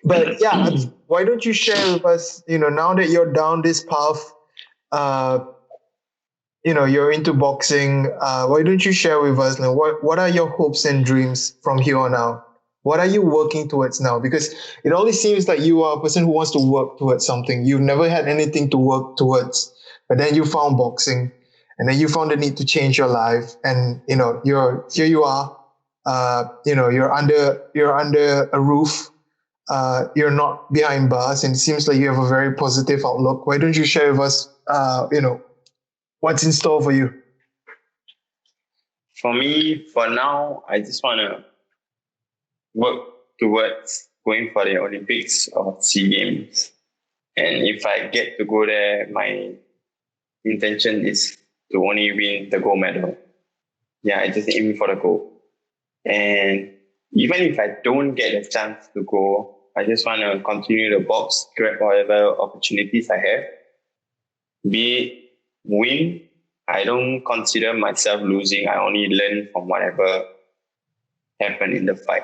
But yeah, why don't you share with us, now that you're down this path, you're into boxing, why don't you share with us, what are your hopes and dreams from here on out? What are you working towards now? Because it always seems like you are a person who wants to work towards something. You've never had anything to work towards, but then you found boxing, and then you found the need to change your life, and here you are, you're under a roof. You're not behind bars, and it seems like you have a very positive outlook. Why don't you share with us, what's in store for you? For me, for now, I just want to work towards going for the Olympics or SEA Games. And if I get to go there, my intention is to only win the gold medal. Yeah, I just aim for the gold. And even if I don't get a chance to go, I just want to continue the box, grab whatever opportunities I have. Be it win, I don't consider myself losing. I only learn from whatever happened in the fight.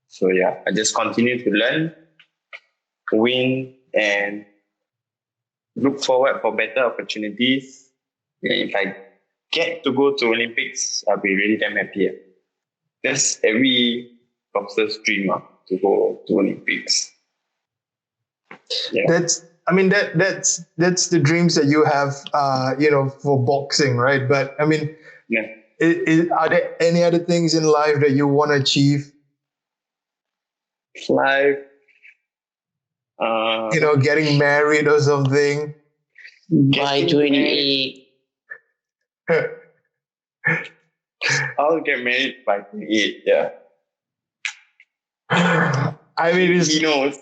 So yeah, I just continue to learn, win, and look forward for better opportunities. And if I get to go to Olympics, I'll be really damn happy. That's every boxer's dream, to go to Olympics. Yeah. That's the dreams that you have, for boxing, right? But I mean, Yeah. Are there any other things in life that you want to achieve? Life, Getting married or something. By 28. I'll get married by 28. Yeah. I mean, He knows.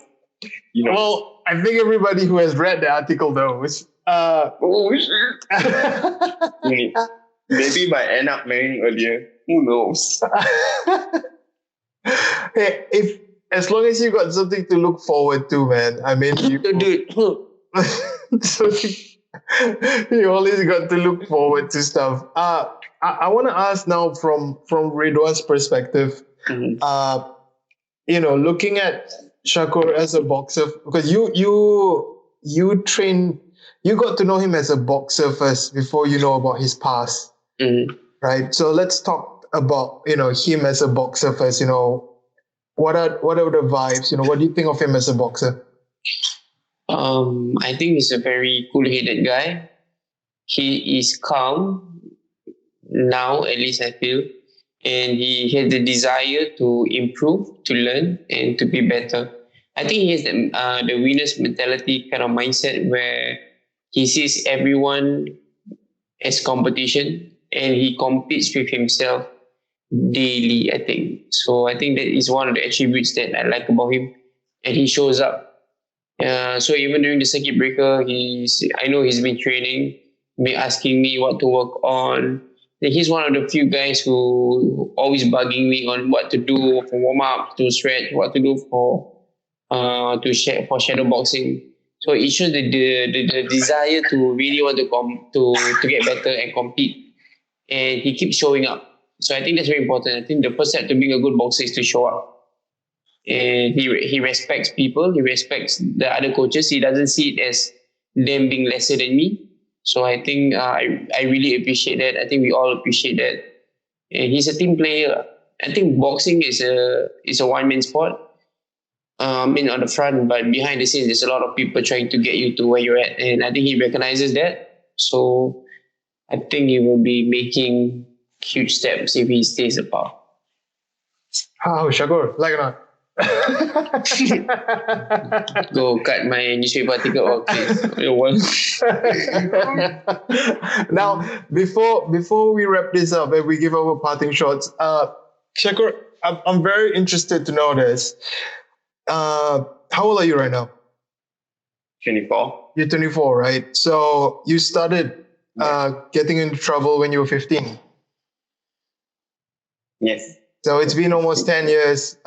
Well, I think everybody who has read the article knows. Oh shit! Maybe might end up marrying earlier. Who knows? Hey, as long as you got something to look forward to, man. I mean, Dude. so You always got to look forward to stuff. I want to ask now from Ridwan's perspective. Mhm. Looking at Shakur as a boxer, because you train, you got to know him as a boxer first before you know about his past, Mhm. right? So let's talk about him as a boxer first. What are the vibes? What do you think of him as a boxer? I think he's a very cool-headed guy. He is calm now, at least I feel, and he has the desire to improve, to learn, and to be better. I think he has the winner's mentality kind of mindset where he sees everyone as competition and he competes with himself daily, I think. So I think that is one of the attributes that I like about him. And he shows up. So even during the circuit breaker, I know he's been training, been asking me what to work on. And he's one of the few guys who always bugging me on what to do for warm up, to stretch, what to do for shadow boxing. So it shows the desire to really want to get better and compete, and he keeps showing up. So I think that's very important. I think the first step to being a good boxer is to show up. And he respects people. He respects the other coaches. He doesn't see it as them being lesser than me. So I think I really appreciate that. I think we all appreciate that. And he's a team player. I think boxing is a one man sport. On the front, but behind the scenes, there's a lot of people trying to get you to where you're at, and I think he recognizes that. So I think he will be making huge steps if he stays apart. How Shakur, like or not? Go cut my newspaper article. Okay. Now, before we wrap this up and we give our parting shots, Shakur, I'm very interested to know this. How old are you right now? 24. You're 24, right? So you started getting into trouble when you were 15. Yes. So it's been almost 10 years,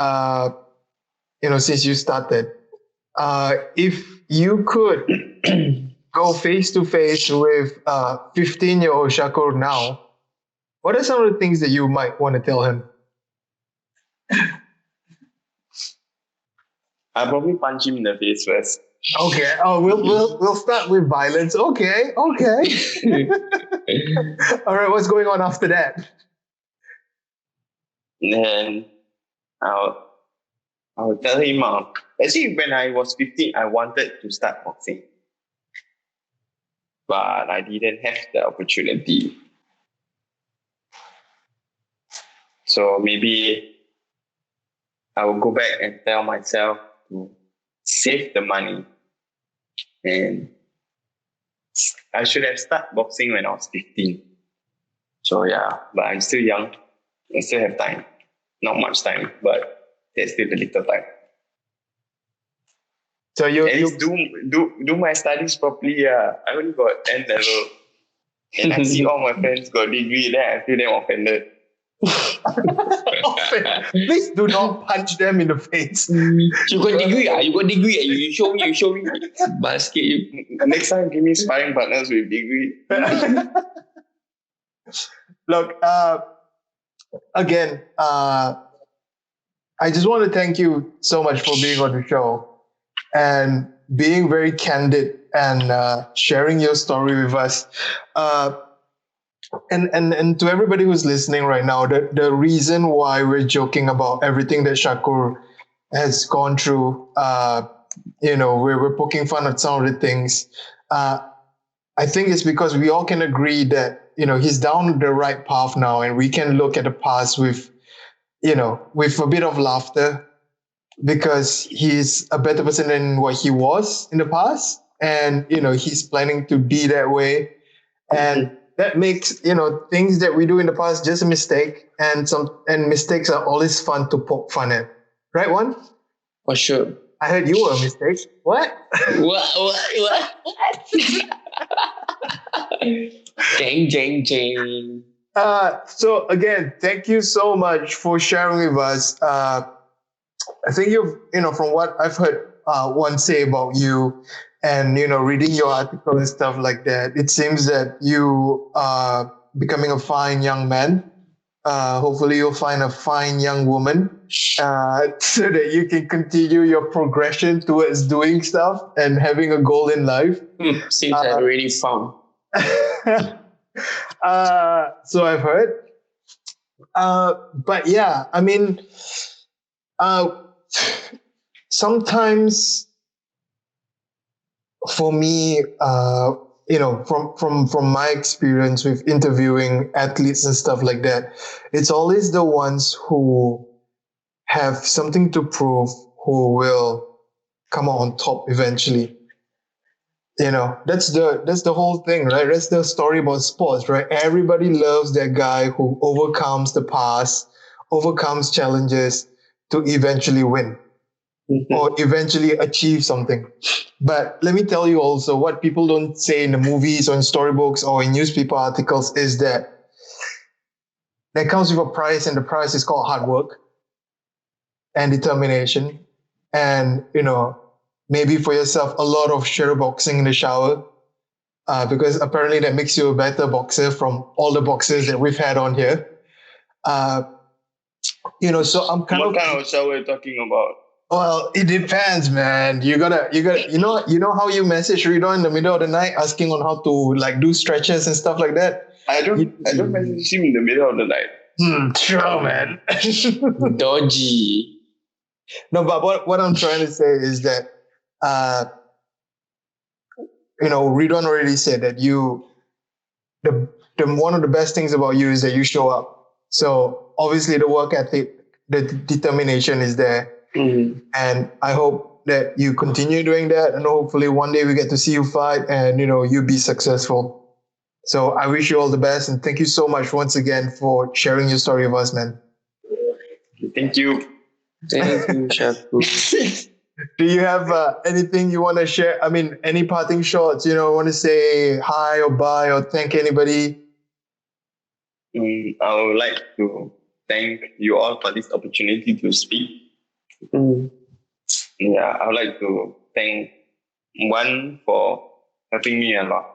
since you started. If you could go face to face with 15-year-old Shakur now, what are some of the things that you might want to tell him? I'll probably punch him in the face first. Okay. Oh, we'll start with violence. Okay. All right. What's going on after that? Then I'll tell him. Actually, when I was 15, I wanted to start boxing, but I didn't have the opportunity. So maybe I will go back and tell myself to save the money, and I should have started boxing when I was 15. So yeah, but I'm still young. I still have time. Not much time, but there's still a little time. So At least do my studies properly. I only got N level, and I see all my friends got degree. Then I feel them offended. Please do not punch them in the face. You got degree? You got degree? You show me. Basket. Next time, give me sparring partners with degree. Look, again, I just want to thank you so much for being on the show and being very candid and sharing your story with us. And to everybody who's listening right now, the reason why we're joking about everything that Shakur has gone through, we're poking fun at some of the things. I think it's because we all can agree that he's down the right path now, and we can look at the past with a bit of laughter, because he's a better person than what he was in the past, and he's planning to be that way, and that makes things that we do in the past just a mistake, and mistakes are always fun to poke fun at, right? One, for sure. I heard you were a mistake. What? What? Jang. So again, thank you so much for sharing with us. I think from what I've heard one say about you, and reading your article and stuff like that, it seems that you are becoming a fine young man. Hopefully you'll find a fine young woman, so that you can continue your progression towards doing stuff and having a goal in life. Seems I already found. So I've heard. But yeah, I mean, sometimes for me, from my experience with interviewing athletes and stuff like that, it's always the ones who have something to prove who will come out on top eventually. That's the whole thing, right? That's the story about sports, right? Everybody loves that guy who overcomes the past, overcomes challenges to eventually win or eventually achieve something. But let me tell you also, what people don't say in the movies or in storybooks or in newspaper articles is that comes with a price, and the price is called hard work and determination. And, maybe for yourself, a lot of shadow boxing in the shower, because apparently that makes you a better boxer from all the boxers that we've had on here. So I'm kind What kind of shower are you talking about? Well, it depends, man. You gotta, how you message Ridhwan in the middle of the night asking on how to do stretches and stuff like that. I don't message him in the middle of the night. Sure, man. Dodgy. No, but what I'm trying to say is that, Ridhwan already said that the one of the best things about you is that you show up. So obviously the work ethic, the determination is there. Mm-hmm. And I hope that you continue doing that, and hopefully one day we get to see you fight and you be successful. So I wish you all the best, and thank you so much once again for sharing your story with us, man. Thank you. Thank you, Shakur. Do you have anything you want to share? I mean, any parting shots, want to say hi or bye or thank anybody? I would like to thank you all for this opportunity to speak. Yeah, I would like to thank Iman for helping me a lot.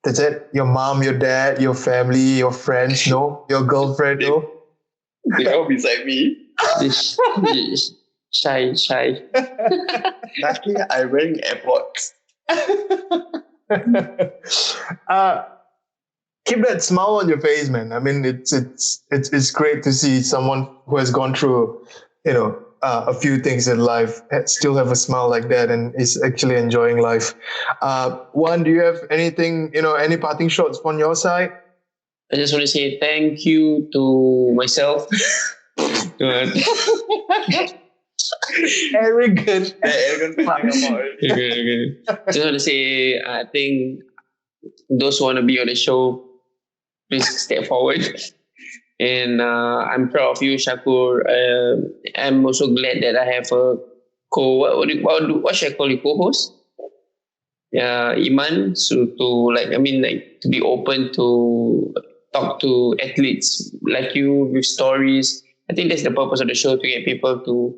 That's it? Your mom, your dad, your family, your friends, no? Your girlfriend, no? They all beside me. Shy. Luckily, I wearing AirPods. Keep that smile on your face, man. I mean, it's great to see someone who has gone through, a few things in life still have a smile like that and is actually enjoying life. Juan, do you have anything, any parting shots from your side? I just want to say thank you to myself. Arrogant. Just want to say, I think those who want to be on the show, please step forward. And I'm proud of you, Shakur. I'm also glad that I have a what should I call you, co-host? Iman, so to be open to talk to athletes like you with stories. I think that's the purpose of the show, to get people to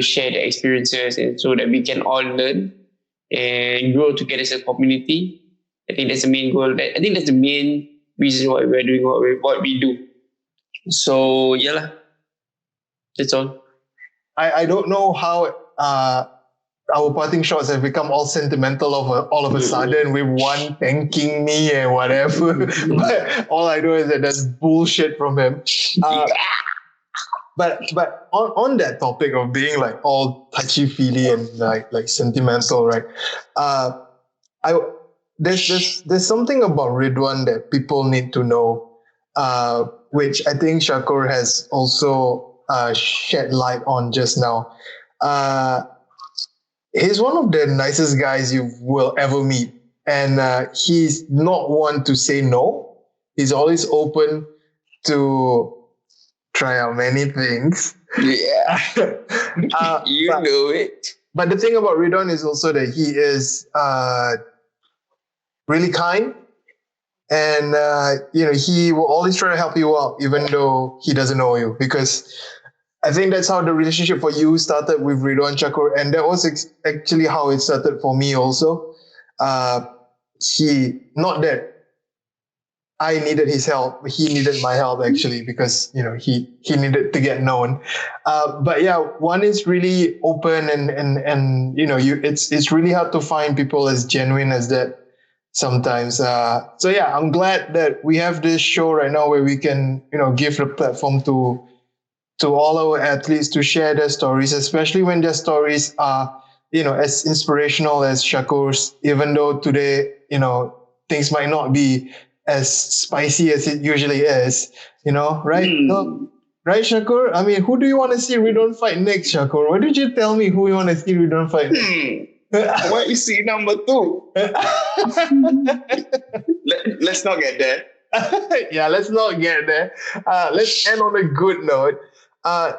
share their experiences, and so that we can all learn and grow together as a community. I think that's the main goal. I think that's the main reason why we're doing what we do. So that's all. I don't know how our parting shots have become all sentimental all of a sudden with one thanking me and whatever. But all I know is that there's bullshit from him. But on that topic of being all touchy-feely and like sentimental, right? There's something about Ridhwan that people need to know, which I think Shakur has also shed light on just now. He's one of the nicest guys you will ever meet, and he's not one to say no. He's always open to try out many things. Yeah. Know it. But the thing about Ridhwan is also that he is really kind, and he will always try to help you out, even though he doesn't know you. Because I think that's how the relationship for you started with Ridhwan Shakur, and that was actually how it started for me also. Not that I needed his help, he needed my help actually, because he needed to get known. But yeah, one is really open, and it's really hard to find people as genuine as that sometimes. So yeah, I'm glad that we have this show right now where we can give the platform to all our athletes to share their stories, especially when their stories are, as inspirational as Shakur's, even though today, things might not be as spicy as it usually is, right? So, right, Shakur? I mean, who do you want to see Ridhwan fight next, Shakur? Why did you tell me who you want to see Ridhwan fight next? Where is he number 2? Let's not get there. Yeah, let's not get there. Let's end on a good note.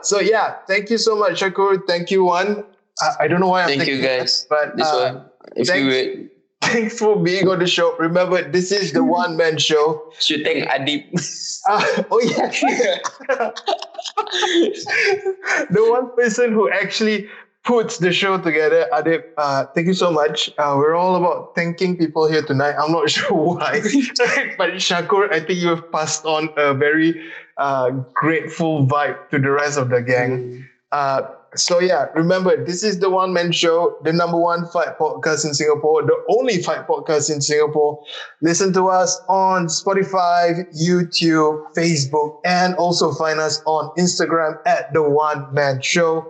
So yeah, thank you so much, Shakur. Thank you, Juan. I don't know why I'm Thank you, thinking guys. that, but This one, if you would, thanks for being on the show. Remember, this is the One Man Show. should thank Adib. Oh yeah, the one person who actually puts the show together, Adib. Thank you so much. We're all about thanking people here tonight. I'm not sure why, but Shakur, I think you have passed on a very grateful vibe to the rest of the gang. So yeah, remember, this is the One Man Show, the number one fight podcast in Singapore, the only fight podcast in Singapore. Listen to us on Spotify, YouTube, Facebook, and also find us on Instagram at the One Man Show.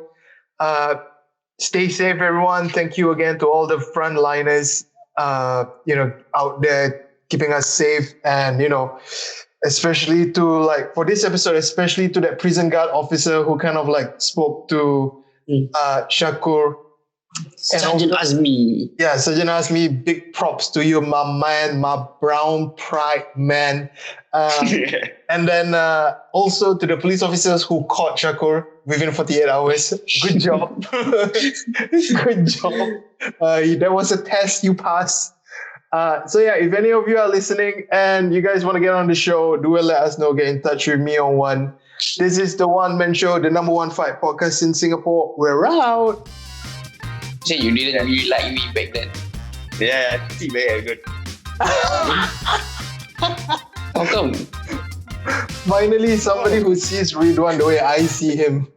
Stay safe, everyone. Thank you again to all the frontliners, out there keeping us safe, and especially to for this episode, especially to that prison guard officer who kind of spoke to Shakur. Sergeant Azmi. Yeah, Sergeant Azmi, big props to you, my man, my brown pride man. And then also to the police officers who caught Shakur within 48 hours. Good job. Good job. There was a test you passed. So yeah, if any of you are listening and you guys want to get on the show, do let us know. Get in touch with me on one. This is the One Man Show, the number one fight podcast in Singapore. We're out. Say you didn't really like me back then. Yeah, I think very good. How come? Finally, somebody who sees Ridhwan the way I see him.